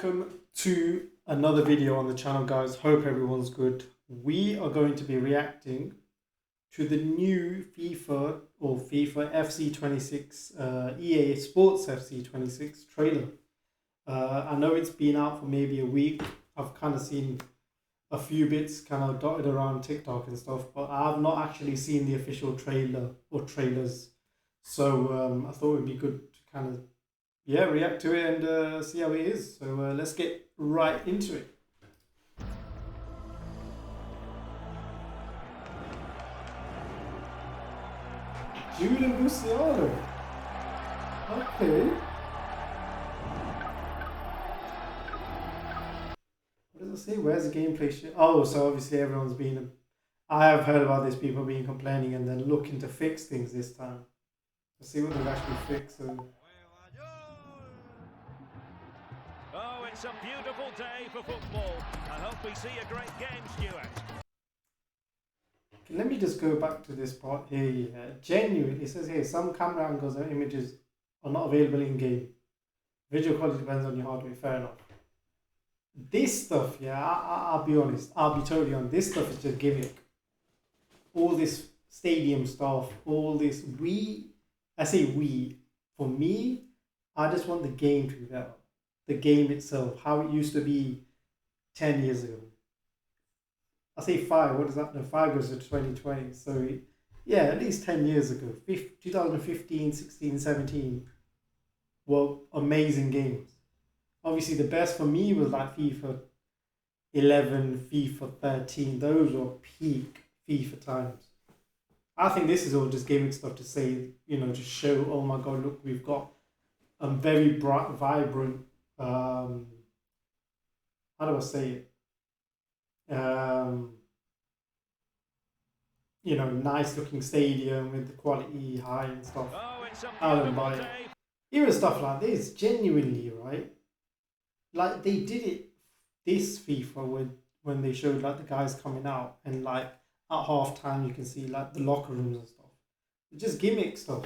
Welcome to another video on the channel, guys. Hope everyone's good. We are going to be reacting to the new FIFA FC26 EA Sports FC26 trailer. I know it's been out for maybe a week. I've kind of seen a few bits kind of dotted around TikTok and stuff, but I've not actually seen the official trailer or trailers. So I thought it would be good to kind of react to it and see how it is. So let's get right into it. Julian Luciano. Okay. What does it say? Where's the gameplay shit? Oh, so obviously everyone's been... I have heard about this, people being complaining and then looking to fix things this time. Let's see what they've actually fixed. Oh, it's a beautiful day for football. I hope we see a great game, Stuart. Let me just go back to this part here. Yeah. Genuinely, it says here, some camera angles and images are not available in-game. Visual quality depends on your hardware, fair enough. This stuff, I'll be honest, I'll be totally honest, this stuff is just gimmick. All this stadium stuff, all this, for me, I just want the game to be better. The game itself, how it used to be 10 years ago. I say 5, what does that know? 5 goes to 2020. So, yeah, at least 10 years ago. 2015, 16, 17 were amazing games. Obviously, the best for me was like FIFA 11, FIFA 13. Those were peak FIFA times. I think this is all just gimmick stuff to say, you know, to show, oh my God, look, we've got a very bright, vibrant, how do I say it? You know, nice looking stadium with the quality high and stuff. Oh, it's a beautiful day. Even stuff like this, genuinely, right? Like they did it this FIFA when they showed like the guys coming out and like at half time you can see like the locker rooms and stuff. It's just gimmick stuff.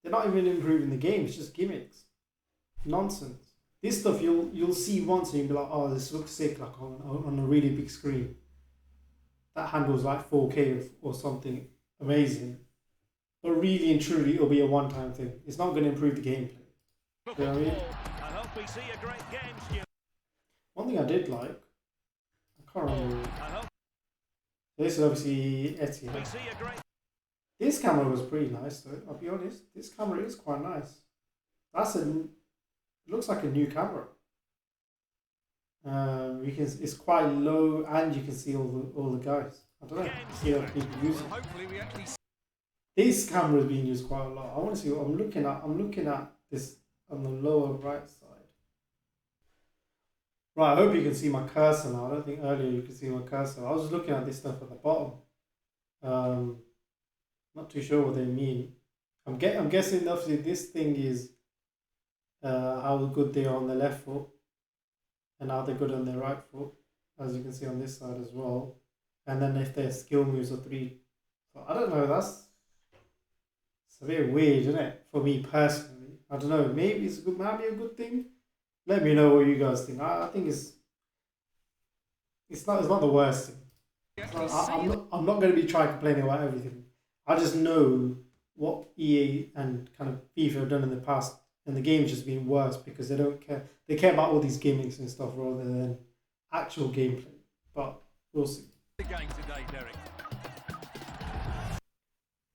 They're not even improving the game, it's just gimmicks. Nonsense. This stuff you'll see once and you'll be like, oh, this looks sick, like on a really big screen. That handles like 4K or something amazing. But really and truly, it'll be a one-time thing. It's not going to improve the gameplay. You know what I mean? I hope we see a great game, Stuart. One thing I did like, I can't remember. This is obviously Etihad. This camera was pretty nice though, I'll be honest. This camera is quite nice. It looks like a new camera. It's quite low, and you can see all the guys. I don't know. See how people use it. This camera is being used quite a lot. I want to see what I'm looking at. I'm looking at this on the lower right side. Right, I hope you can see my cursor now. I don't think earlier you could see my cursor. I was just looking at this stuff at the bottom. Not too sure what they mean. I'm guessing obviously this thing is how good they are on the left foot and how they're good on their right foot, as you can see on this side as well. And then if their skill moves are 3. So I don't know, it's a bit weird, isn't it? For me personally. I don't know, maybe it's good, maybe a good thing. Let me know what you guys think. I think it's not the worst thing. I'm not going to be trying complaining about everything. I just know what EA and kind of FIFA have done in the past, and the game's just been worse because they don't care. They care about all these gimmicks and stuff rather than actual gameplay. But we'll see. The game today, Derek.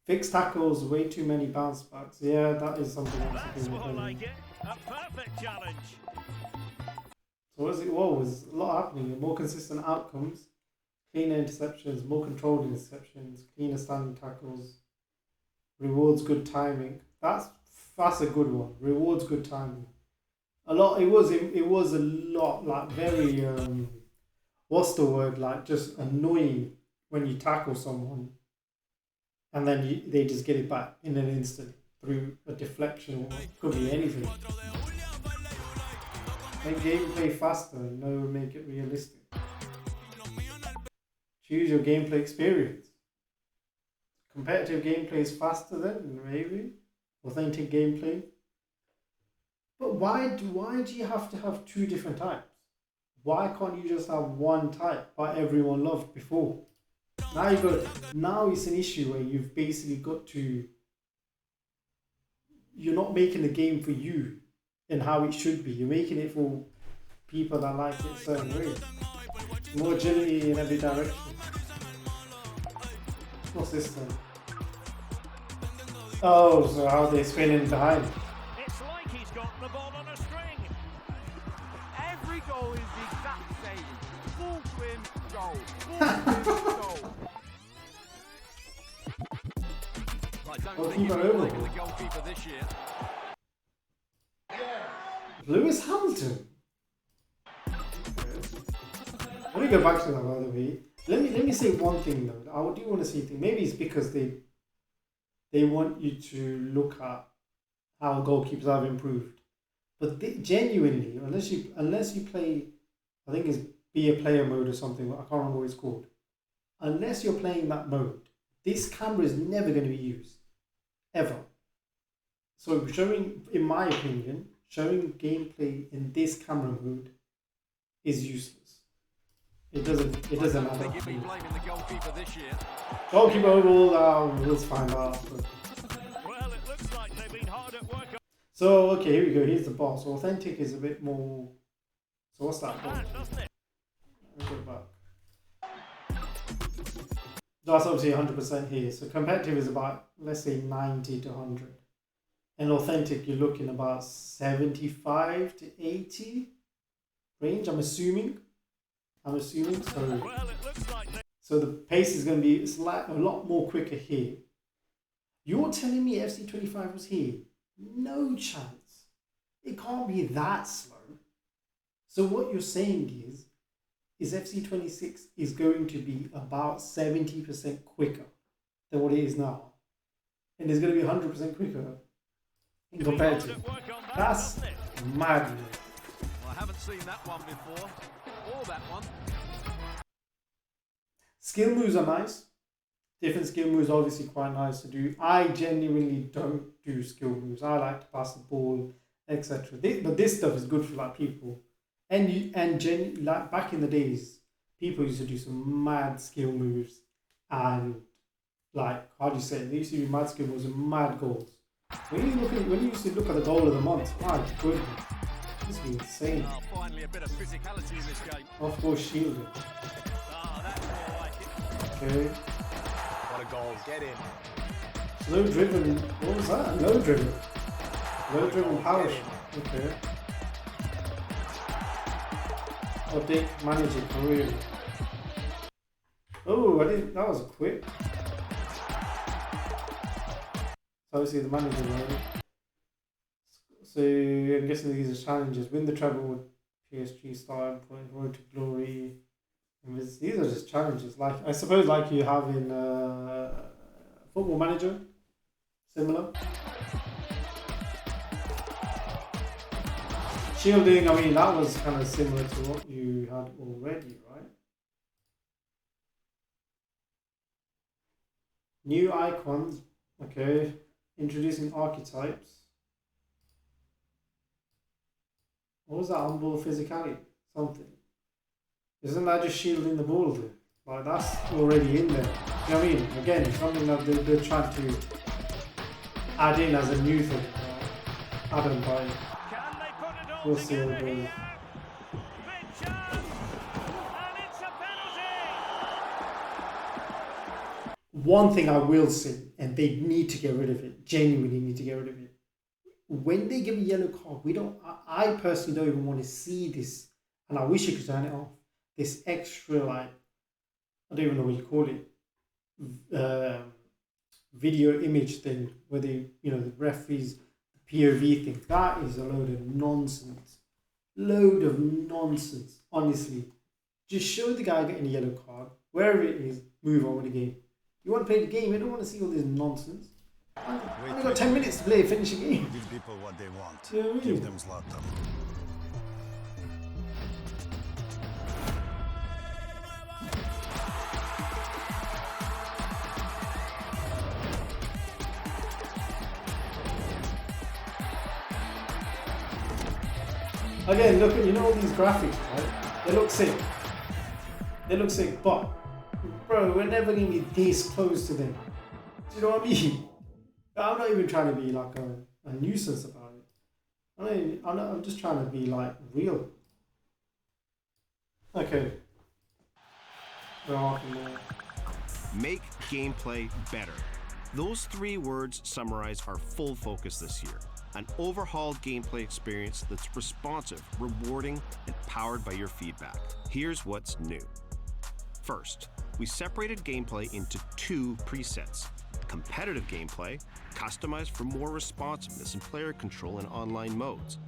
Fixed tackles, way too many bounce backs. Yeah, that is something else. That's what I like it. A perfect challenge. So what is it? Whoa, there's a lot happening. More consistent outcomes, cleaner interceptions, more controlled interceptions, cleaner standing tackles, rewards good timing. That's a good one. Rewards good timing. It was a lot like very what's the word, like just annoying when you tackle someone and then they just get it back in an instant through a deflection or it could be anything. Make gameplay faster, make it realistic. Choose your gameplay experience. Competitive gameplay is faster then, maybe. Authentic gameplay. But why do you have to have two different types? Why can't you just have one type that everyone loved before? Now it's an issue where you've basically got to, you're not making the game for you and how it should be. You're making it for people that like it certain ways. More agility in every direction. What's this then? Oh, so how they're spinning behind. It's like he's got the ball on a string. Every goal is the exact same. Full swim, goal. Full swim, goal. I don't think he's the goalkeeper this year. Lewis Hamilton. Let me go back to that, by the way. Let me say one thing though. I do want to say thing. Maybe it's because they want you to look at how goalkeepers have improved. But genuinely, unless you play, I think it's be a player mode or something. I can't remember what it's called. Unless you're playing that mode, this camera is never going to be used, ever. So in my opinion, showing gameplay in this camera mode is useless. It doesn't matter. Goalkeeper overall, let's find out. Well, it looks like they've been hard at work. So okay, here we go. Here's the boss. So authentic is a bit more. So what's that? Doesn't it? Let's go back. That's obviously 100% here. So competitive is about, let's say, 90 to 100. And authentic, you're looking about 75 to 80 range, I'm assuming. So, Well, it looks like so the pace is going to be a lot more quicker here. You're telling me FC25 was here? No chance. It can't be that slow. So what you're saying is FC26 is going to be about 70% quicker than what it is now. And it's going to be 100% quicker in competitive. That's madness. I haven't seen that one before. Or that one. Skill moves are nice. Different skill moves are obviously quite nice to do. I genuinely don't do skill moves. I like to pass the ball, etc. But this stuff is good for like people. Like back in the days, people used to do some mad skill moves and like, how do you say it? They used to do mad skill moves and mad goals. When you used to look at the goal of the month, my goodness, this is insane. Oh, finally a bit of physicality in this game. Of course, shielding. Oh, that's more like it. Okay. What a goal, get in. Low driven. What was that? Low driven. Low driven power shot. Okay. Oh, Dick manager career. Oh, I didn't. That was quick. So obviously the manager mode. So I'm guessing these are challenges. Win the treble with PSG, starting point, road to glory. And these are just challenges. Like I suppose, like you have in Football Manager, similar. Shielding. I mean, that was kind of similar to what you had already, right? New icons. Okay. Introducing archetypes. What was that on ball physicality? Something. Isn't that just shielding the ball though? Like that's already in there. You know what I mean? Again, something that they're trying to add in as a new thing. Add on by. Can they put it all We'll see together what goes. here? Big chance! And it's a penalty! One thing I will say, and they need to get rid of it. Genuinely need to get rid of it. When they give a yellow card, I personally don't even want to see this, and I wish you could turn it off. This extra, like, I don't even know what you call it, video image thing, where they, the referees, the POV thing. That is a load of nonsense. Load of nonsense, honestly. Just show the guy getting a yellow card, wherever it is, move on with the game. You want to play the game, you don't want to see all this nonsense. I've only got 10 minutes to play, finish the game. Give people what they want. You know what I mean? Give them Zlatan. Again, look at, you know, all these graphics, right? They look sick. They look sick, but bro, we're never gonna be this close to them. Do you know what I mean? I'm not even trying to be like a nuisance about it. I'm just trying to be like real. Okay. Make gameplay better. Those 3 words summarize our full focus this year. An overhauled gameplay experience that's responsive, rewarding, and powered by your feedback. Here's what's new. First, we separated gameplay into 2 presets. Competitive gameplay, customized for more responsiveness and player control in online modes.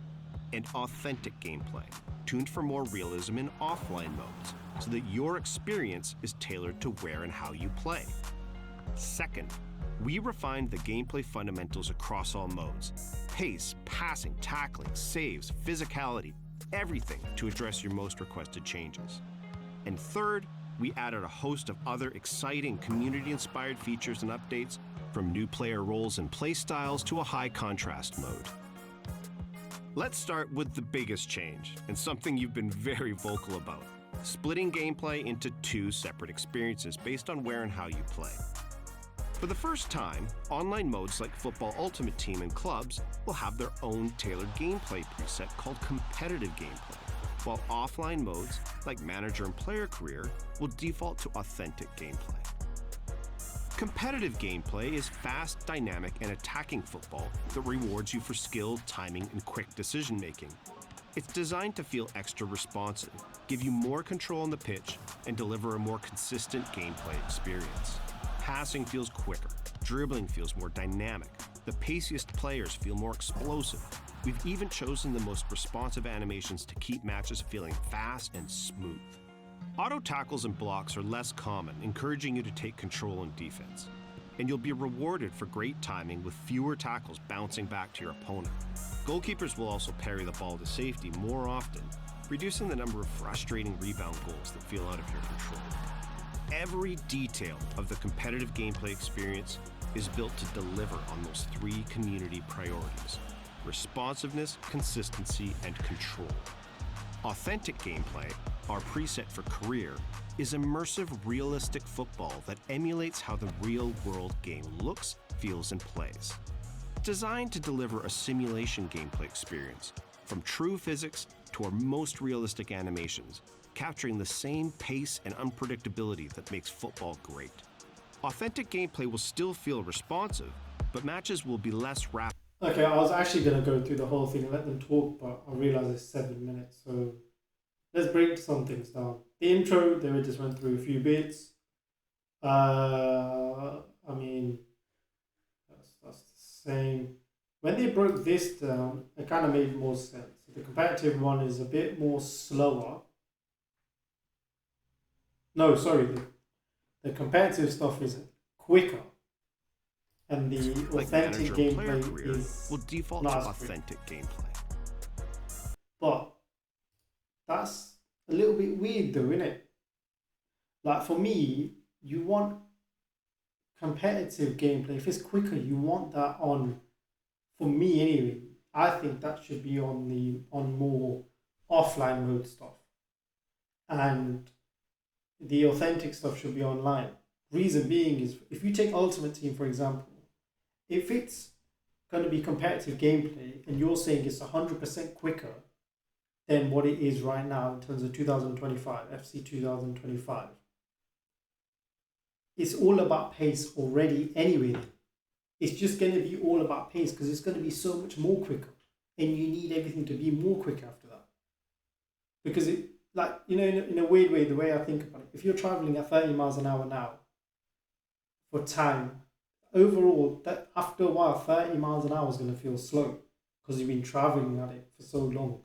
And authentic gameplay, tuned for more realism in offline modes, so that your experience is tailored to where and how you play. Second, we refined the gameplay fundamentals across all modes. Pace, passing, tackling, saves, physicality, everything to address your most requested changes. And third, we added a host of other exciting community-inspired features and updates, from new player roles and playstyles to a high contrast mode. Let's start with the biggest change, and something you've been very vocal about: splitting gameplay into 2 separate experiences based on where and how you play. For the first time, online modes like Football Ultimate Team and Clubs will have their own tailored gameplay preset called Competitive Gameplay, while offline modes like Manager and Player Career will default to Authentic Gameplay. Competitive gameplay is fast, dynamic, and attacking football that rewards you for skill, timing, and quick decision-making. It's designed to feel extra responsive, give you more control on the pitch, and deliver a more consistent gameplay experience. Passing feels quicker, dribbling feels more dynamic, the paciest players feel more explosive. We've even chosen the most responsive animations to keep matches feeling fast and smooth. Auto tackles and blocks are less common, encouraging you to take control in defense. And you'll be rewarded for great timing with fewer tackles bouncing back to your opponent. Goalkeepers will also parry the ball to safety more often, reducing the number of frustrating rebound goals that feel out of your control. Every detail of the competitive gameplay experience is built to deliver on those 3 community priorities: responsiveness, consistency, and control. Authentic gameplay, our preset for career, is immersive, realistic football that emulates how the real-world game looks, feels, and plays. Designed to deliver a simulation gameplay experience, from true physics to our most realistic animations, capturing the same pace and unpredictability that makes football great. Authentic gameplay will still feel responsive, but matches will be less rapid. Okay, I was actually going to go through the whole thing and let them talk, but I realized it's 7 minutes, so let's break some things down. The intro, they just went through a few bits. I mean, that's the same. When they broke this down, it kind of made more sense. The competitive one is a bit more slower. No, sorry, the competitive stuff is quicker. And the authentic gameplay will default to authentic gameplay. But that's a little bit weird though, isn't it? Like for me, you want competitive gameplay. If it's quicker, you want that on, for me anyway, I think that should be on more offline mode stuff. And the authentic stuff should be online. Reason being is, if you take Ultimate Team, for example, if it's going to be competitive gameplay and you're saying it's 100% quicker than what it is right now in terms of 2025, FC 2025, it's all about pace already anyway. It's just going to be all about pace because it's going to be so much more quicker, and you need everything to be more quick after that. Because it, like, you know, in a weird way, the way I think about it, if you're traveling at 30 miles an hour now for time, overall, that after a while, 30 miles an hour is going to feel slow because you've been traveling at it for so long.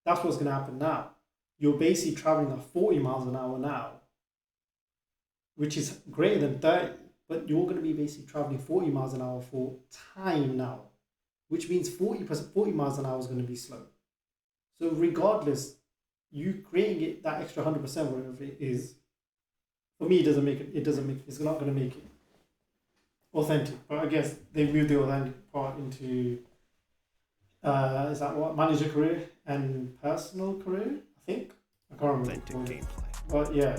That's what's going to happen now. You're basically traveling at 40 miles an hour now, which is greater than 30, but you're going to be basically traveling 40 miles an hour for time now, which means 40 miles an hour is going to be slow. So regardless, you creating it that extra 100%, whatever it is, for me, it's not going to make it authentic. But I guess they moved the authentic part into Is that what? Manager career and personal career, I think. I can't remember. Authentic gameplay. But yeah.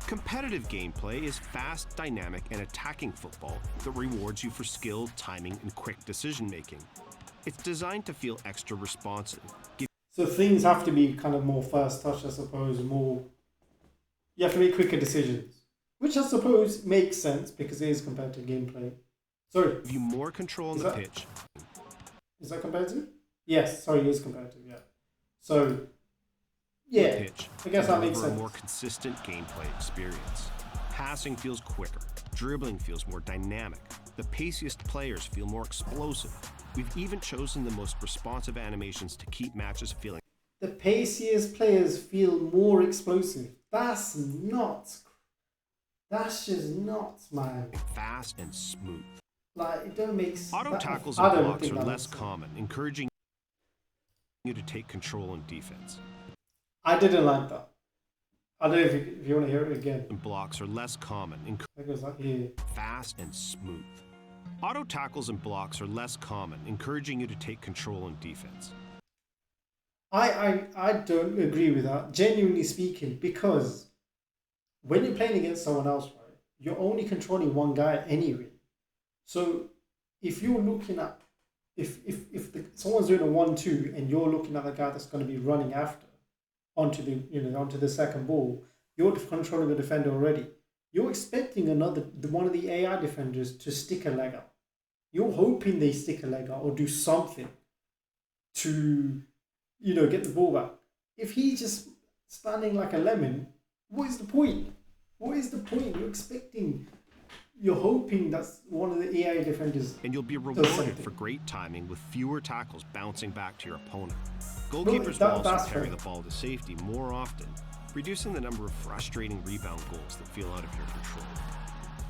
Competitive gameplay is fast, dynamic, and attacking football that rewards you for skill, timing, and quick decision-making. It's designed to feel extra responsive. So things have to be kind of more first touch, I suppose, more... You have to make quicker decisions, which I suppose makes sense because it is competitive gameplay. Sorry. Give you more control on the pitch. Is that competitive? Yes, sorry, it is competitive, yeah. So, yeah, Pitch I guess that makes a sense. more consistent gameplay experience. Passing feels quicker. Dribbling feels more dynamic. The paciest players feel more explosive. We've even chosen the most responsive animations to keep matches feeling. The paciest players feel more explosive. That's nuts. That's just nuts, man. Fast and smooth. Like, it don't make sense. Auto tackles and blocks are less common, encouraging you to take control in defense. I didn't like that. I don't know if you want to hear it again. And blocks are less common, That goes like here. fast and smooth. Auto tackles and blocks are less common, encouraging you to take control in defense. I don't agree with that, genuinely speaking, because when you're playing against someone else, right, you're only controlling one guy anyway. So if you're looking at if someone's doing a 1-2 and you're looking at the guy that's going to be running after onto the second ball, you're controlling the defender already. You're expecting one of the AI defenders to stick a leg out. You're hoping they stick a leg out or do something to, get the ball back. If he's just standing like a lemon, what is the point? What is the point? You're hoping that's one of the AI defenders. And you'll be rewarded for great timing with fewer tackles bouncing back to your opponent. Goalkeepers will also carry the ball to safety more often, reducing the number of frustrating rebound goals that feel out of your control.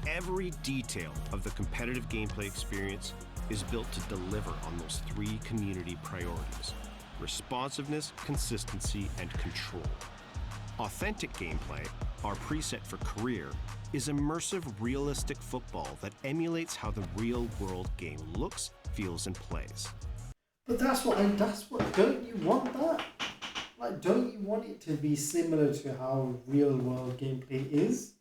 Every detail of the competitive gameplay experience is built to deliver on those three community priorities: responsiveness, consistency, and control. Authentic gameplay, our preset for career, is immersive, realistic football that emulates how the real-world game looks, feels, and plays. But don't you want that? Like, don't you want it to be similar to how real-world gameplay is?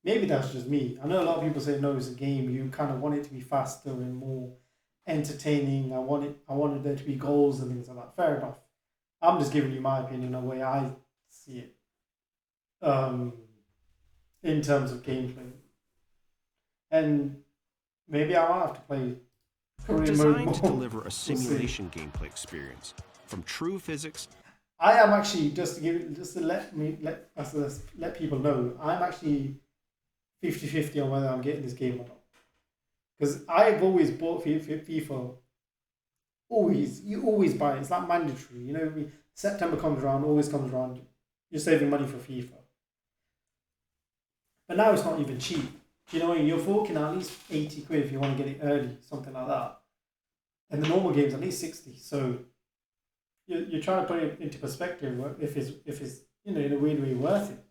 Maybe that's just me. I know a lot of people say, no, it's a game. You kind of want it to be faster and more entertaining. I wanted there to be goals and things like that. Fair enough. I'm just giving you my opinion on the way I see it. In terms of gameplay. And maybe I might have to play career mode Designed more. to deliver a simulation gameplay experience, from true physics. I am actually, just to let people know, I'm actually 50-50 on whether I'm getting this game or not. Because I've always bought FIFA. You always buy it. It's like mandatory. September comes around, you're saving money for FIFA. But now it's not even cheap. Do you know what I mean? You're forking at least 80 quid if you want to get it early, something like that. And the normal game's at least 60. So you're trying to put it into perspective if it's in a weird way worth it.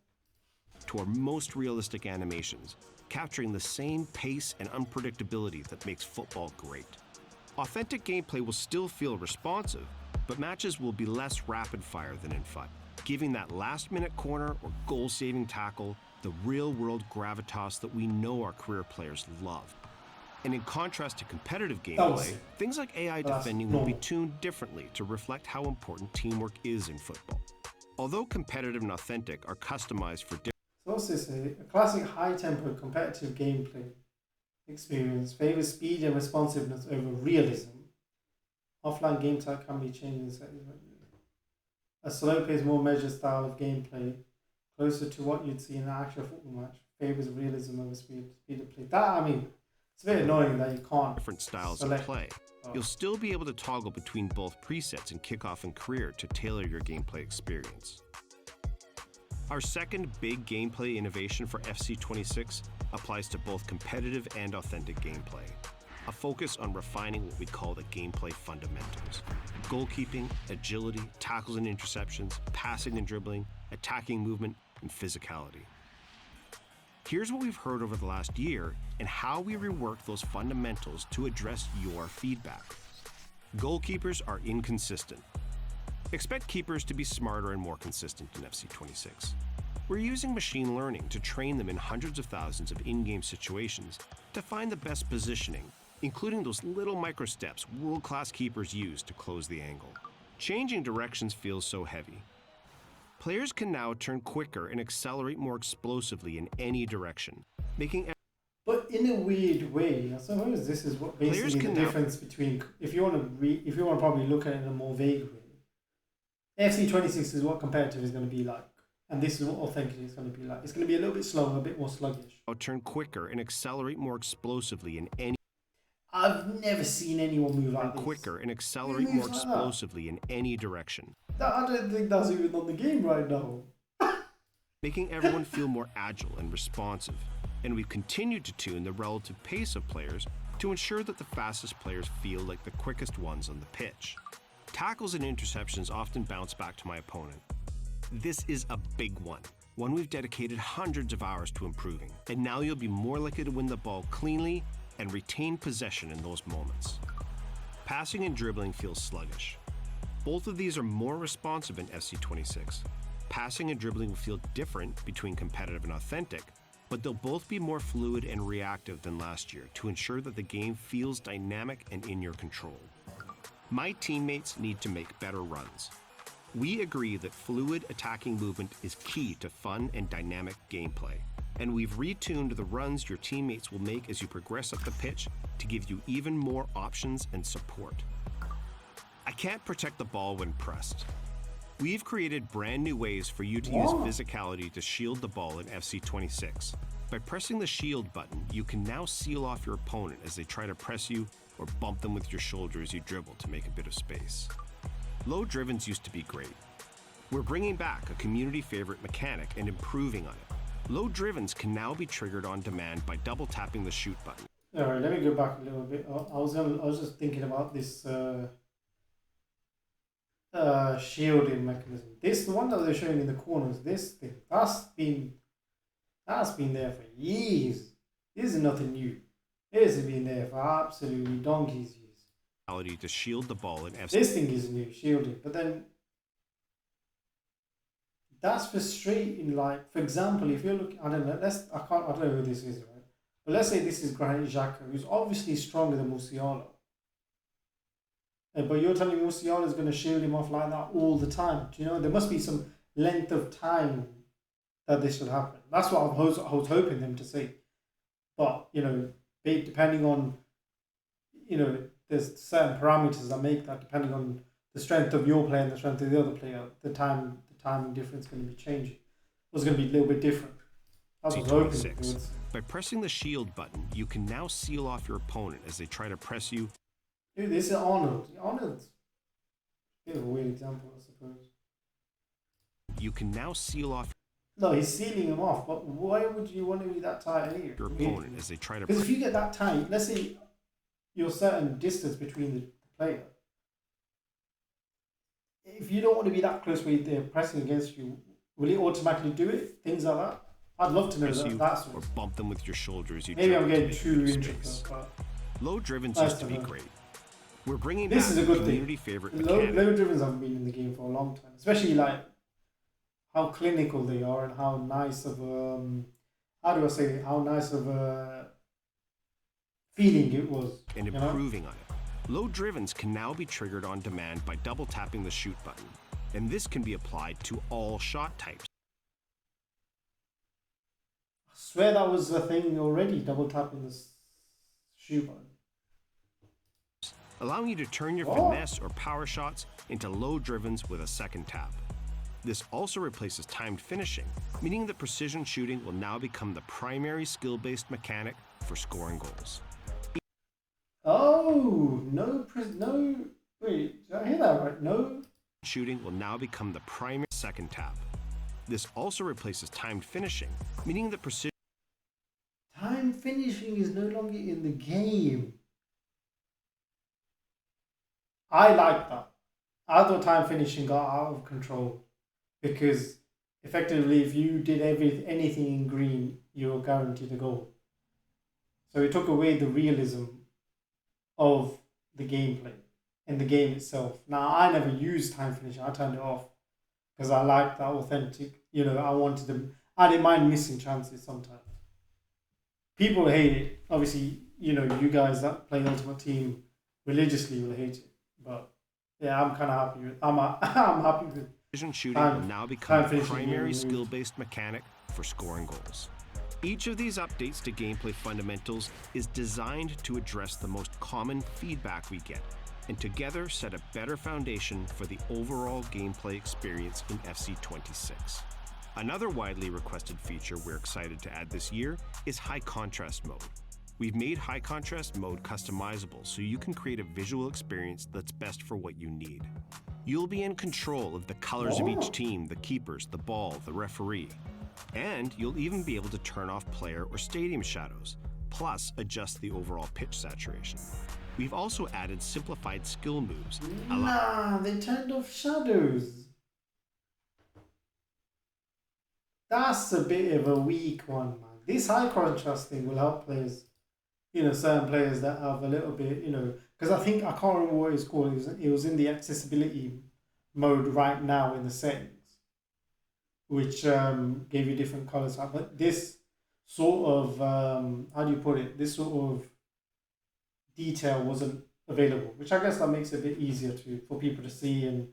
To our most realistic animations, capturing the same pace and unpredictability that makes football great. Authentic gameplay will still feel responsive, but matches will be less rapid fire than in FUT, giving that last-minute corner or goal-saving tackle the real-world gravitas that we know our career players love. And in contrast to competitive gameplay, things like AI defending will be tuned differently to reflect how important teamwork is in football. Although competitive and authentic are customized for different... So what's this? A classic high-tempo competitive gameplay experience favors speed and responsiveness over realism. Offline game type can be changed in settings. A slow-paced, more measured style of gameplay, closer to what you'd see in an actual football match, favors realism over speed of play. It's a bit annoying that you can't different styles of play. You'll still be able to toggle between both presets in kickoff and career to tailor your gameplay experience. Our second big gameplay innovation for FC26 applies to both competitive and authentic gameplay. A focus on refining what we call the gameplay fundamentals: goalkeeping, agility, tackles and interceptions, passing and dribbling, attacking movement, and physicality. Here's what we've heard over the last year and how we reworked those fundamentals to address your feedback. Goalkeepers are inconsistent. Expect keepers to be smarter and more consistent in FC26. We're using machine learning to train them in hundreds of thousands of in-game situations to find the best positioning, including those little micro steps world-class keepers use to close the angle. Changing directions feels so heavy. Players can now turn quicker and accelerate more explosively in any direction, making. But in a weird way, I suppose this is what basically the difference between, if you want to probably look at it in a more vague way, FC26 is what competitive is going to be like, and this is what authentic is going to be like. It's going to be a little bit slower, a bit more sluggish. Turn quicker and accelerate more explosively in any. I've never seen anyone move like this. Quicker and accelerate more explosively in any direction. I don't think that's even on the game right now. Making everyone feel more agile and responsive. And we've continued to tune the relative pace of players to ensure that the fastest players feel like the quickest ones on the pitch. Tackles and interceptions often bounce back to my opponent. This is a big one we've dedicated hundreds of hours to improving. And now you'll be more likely to win the ball cleanly and retain possession in those moments. Passing and dribbling feels sluggish. Both of these are more responsive in FC26. Passing and dribbling will feel different between competitive and authentic, but they'll both be more fluid and reactive than last year to ensure that the game feels dynamic and in your control. My teammates need to make better runs. We agree that fluid attacking movement is key to fun and dynamic gameplay, and we've retuned the runs your teammates will make as you progress up the pitch to give you even more options and support. I can't protect the ball when pressed. We've created brand new ways for you to use physicality to shield the ball in FC26. By pressing the shield button, you can now seal off your opponent as they try to press you or bump them with your shoulder as you dribble to make a bit of space. Low drivens used to be great. We're bringing back a community favorite mechanic and improving on it. Low drivens can now be triggered on demand by double tapping the shoot button. All right, let me go back a little bit. I was just thinking about this shielding mechanism. The one that they're showing in the corners, this thing, that's been there for years. This is nothing new. This has been there for absolutely donkey's years. To shield the ball in FC. This thing is new, shielding, but then that's frustrating. Like, for example, if you're looking, I don't know who this is, right? But let's say this is Granit Xhaka, who's obviously stronger than Musiala. But you're telling me Musiala is going to shield him off like that all the time. Do you know, there must be some length of time that this should happen. That's what I was hoping them to say. But, you know, depending on, you know, there's certain parameters that make that, depending on the strength of your player and the strength of the other player, the timing difference is going to be changing. It was going to be a little bit different. That's what I was hoping they would say. By pressing the shield button, you can now seal off your opponent as they try to press you. Dude, this is Arnold. Arnold's a bit of a weird example, I suppose. You can now seal off. No, he's sealing him off, but why would you want to be that tight anyway? Your opponent as they try to. Because if you get that tight, let's say you're a certain distance between the player. If you don't want to be that close where they're pressing against you, will it automatically do it? Things like that. I'd love to know that. Or bump them with your shoulders. Maybe I'm getting too intricate. Low drivens used to be great. We're bringing this back is a good community thing. favorite Low drivens haven't been in the game for a long time, especially like how clinical they are and how nice of how nice of a feeling it was. And improving on it. Low drivens can now be triggered on demand by double tapping the shoot button, and this can be applied to all shot types. I swear that was a thing already, double tapping the shoot button. Allowing you to turn your finesse or power shots into low drivens with a second tap. This also replaces timed finishing, meaning that precision shooting will now become the primary skill-based mechanic for scoring goals. Oh, wait, did I hear that right? No? Shooting will now become the primary second tap. This also replaces timed finishing, meaning that precision. Time finishing is no longer in the game. I like that. I thought time finishing got out of control because effectively, if you did anything in green, you're guaranteed a goal. So it took away the realism of the gameplay. in the game itself. Now, I never used time finishing. I turned it off because I like that authentic. I wanted them. I didn't mind missing chances sometimes. People hate it. Obviously, you guys that play Ultimate Team religiously will hate it. But yeah, I'm kind of happy with. I'm happy with. Precision shooting will now become a primary skill-based mechanic for scoring goals. Each of these updates to gameplay fundamentals is designed to address the most common feedback we get, and together set a better foundation for the overall gameplay experience in FC26. Another widely requested feature we're excited to add this year is high contrast mode. We've made high contrast mode customizable so you can create a visual experience that's best for what you need. You'll be in control of the colors of each team, the keepers, the ball, the referee. And you'll even be able to turn off player or stadium shadows, plus adjust the overall pitch saturation. We've also added simplified skill moves. Nah, they turned off shadows. That's a bit of a weak one, man. This high contrast thing will help players, certain players that have a little bit, because I can't remember what it's called. It was in the accessibility mode right now in the settings, which gave you different colors. But this sort of, how do you put it? This sort of detail wasn't available, which I guess that makes it a bit easier for people to see. And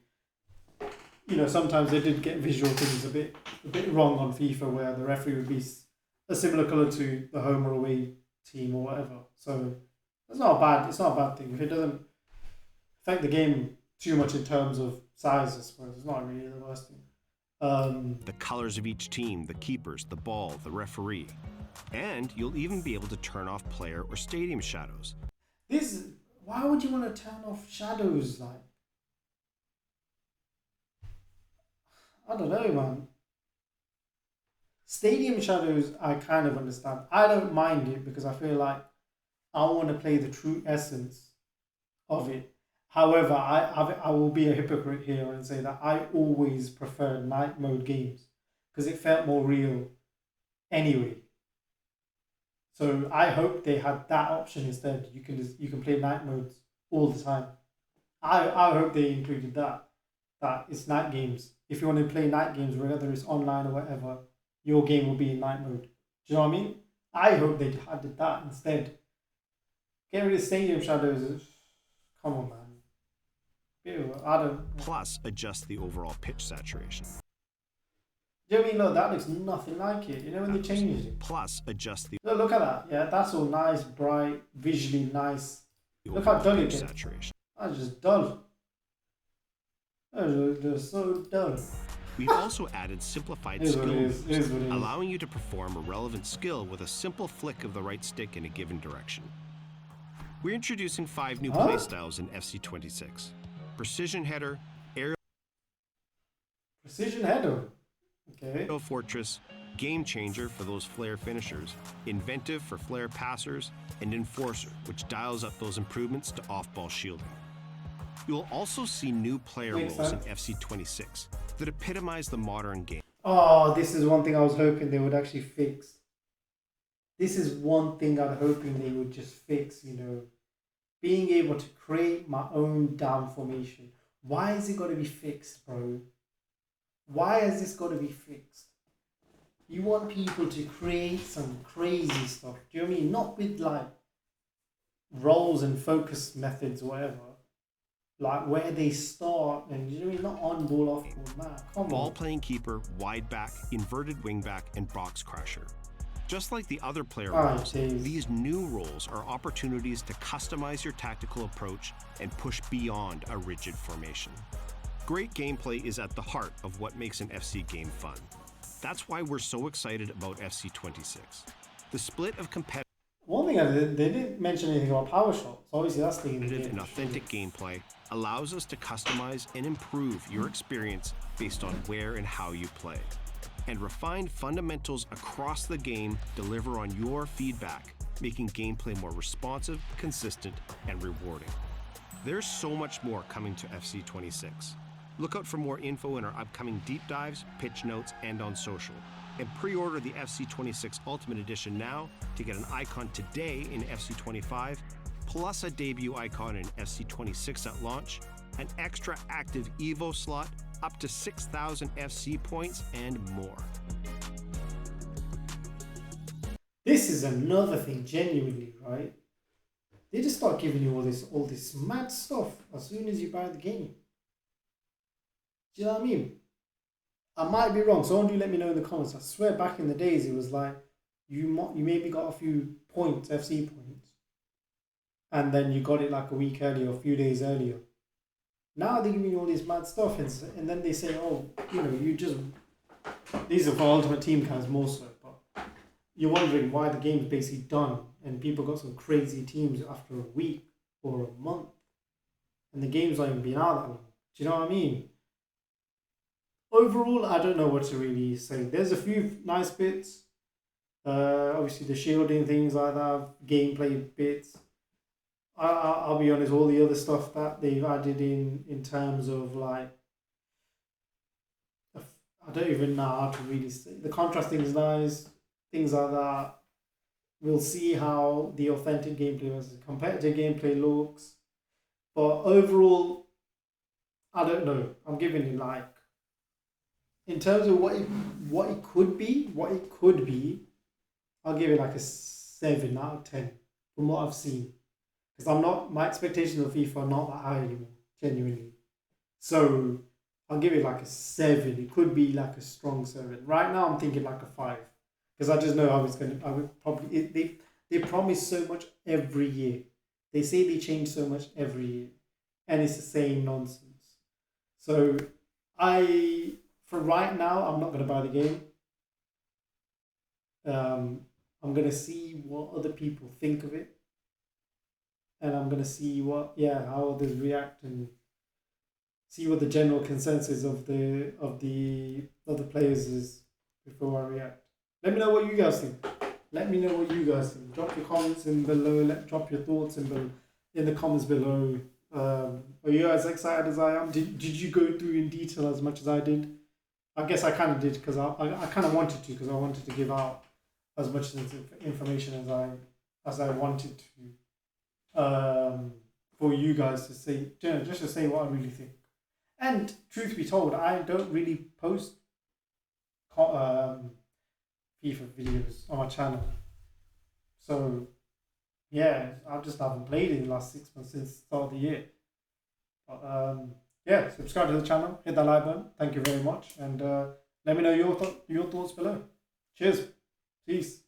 sometimes they did get visual things a bit wrong on FIFA, where the referee would be a similar color to the home or away team or whatever. So it's not a bad thing. If it doesn't affect the game too much in terms of size, I suppose it's not really the worst thing. The colors of each team, the keepers, the ball, the referee. And you'll even be able to turn off player or stadium shadows. Why would you want to turn off shadows? I don't know, man. Stadium shadows, I kind of understand. I don't mind it because I feel like I want to play the true essence of it. However, I will be a hypocrite here and say that I always preferred night mode games because it felt more real anyway. So I hope they had that option instead. You can play night modes all the time. I hope they included that it's night games. If you want to play night games, whether it's online or whatever, your game will be in night mode. Do you know what I mean? I hope they had that instead. Get rid of stadium shadows. Come on, man. Plus, adjust the overall pitch saturation. Do you know what I mean? Look, that looks nothing like it. When they changed it. Plus, adjust the. Look at that. Yeah, that's all nice, bright, visually nice. Look how dull it is. That's just dull. They're so dull. We've also added simplified skill moves, allowing you to perform a relevant skill with a simple flick of the right stick in a given direction. We're introducing 5 new playstyles in FC26. Precision header, aerial okay. Fortress, game changer for those flare finishers, inventive for flare passers, and enforcer, which dials up those improvements to off-ball shielding. You'll also see new player roles in FC26 that epitomize the modern game. Oh, this is one thing I was hoping they would actually fix. This is one thing I'm hoping they would just fix, Being able to create my own damn formation. Why is it got to be fixed, bro? Why has this got to be fixed? You want people to create some crazy stuff. Do you know what I mean? Not with roles and focus methods or whatever. Where they start and not on ball, off ball. Nah, come on. Ball playing keeper, wide back, inverted wing back, and box crasher. Just like the other player roles, these new roles are opportunities to customize your tactical approach and push beyond a rigid formation. Great gameplay is at the heart of what makes an FC game fun. That's why we're so excited about FC26. The split of competitive One thing they didn't mention anything about power shots. Obviously, that's the and authentic gameplay allows us to customize and improve your experience based on where and how you play. And refined fundamentals across the game deliver on your feedback, making gameplay more responsive, consistent, and rewarding. There's so much more coming to FC26. Look out for more info in our upcoming deep dives, pitch notes, and on social. And pre-order the FC26 Ultimate Edition now to get an icon today in FC25 plus a debut icon in FC26 at launch, an extra active Evo slot, up to 6,000 FC points, and more. This is another thing, genuinely, right? They just start giving you all this mad stuff as soon as you buy the game. Do you know what I mean? I might be wrong. Someone do let me know in the comments. I swear back in the days it was like you maybe got a few points, FC points, and then you got it like a week earlier, a few days earlier. Now they're giving you all this mad stuff, and then they say, oh, these are for Ultimate Team guys more so, but you're wondering why the game's basically done, and people got some crazy teams after a week or a month, and the game's not even been out that long. Do you know what I mean? Overall, I don't know what to really say. There's a few nice bits. Obviously, the shielding, things like that, gameplay bits. I'll be honest, all the other stuff that they've added in terms of like, I don't even know how to really say. The contrasting is nice, things like that. We'll see how the authentic gameplay versus competitive gameplay looks. But overall, I don't know. I'm giving it like, in terms of what it could be, I'll give it like a 7 out of 10 from what I've seen. Because my expectations of FIFA are not that high anymore, genuinely. So I'll give it like a 7. It could be like a strong 7. Right now I'm thinking like a 5. Because I just know I would probably, they promise so much every year. They say they change so much every year. And it's the same nonsense. So for right now, I'm not going to buy the game. I'm going to see what other people think of it. And I'm going to see how others react and see what the general consensus of the other players is before I react. Let me know what you guys think. Drop your comments in below. Drop your thoughts in the comments below. Are you guys excited as I am? Did you go through in detail as much as I did? I guess I kind of did because I kind of wanted to, because I wanted to give out as much information as I wanted to, for you guys to say, just to say what I really think. And truth be told, I don't really post FIFA videos on my channel. So yeah, I just haven't played it in the last 6 months since the start of the year. But subscribe to the channel, hit that like button. Thank you very much, and let me know your thoughts below. Cheers, peace.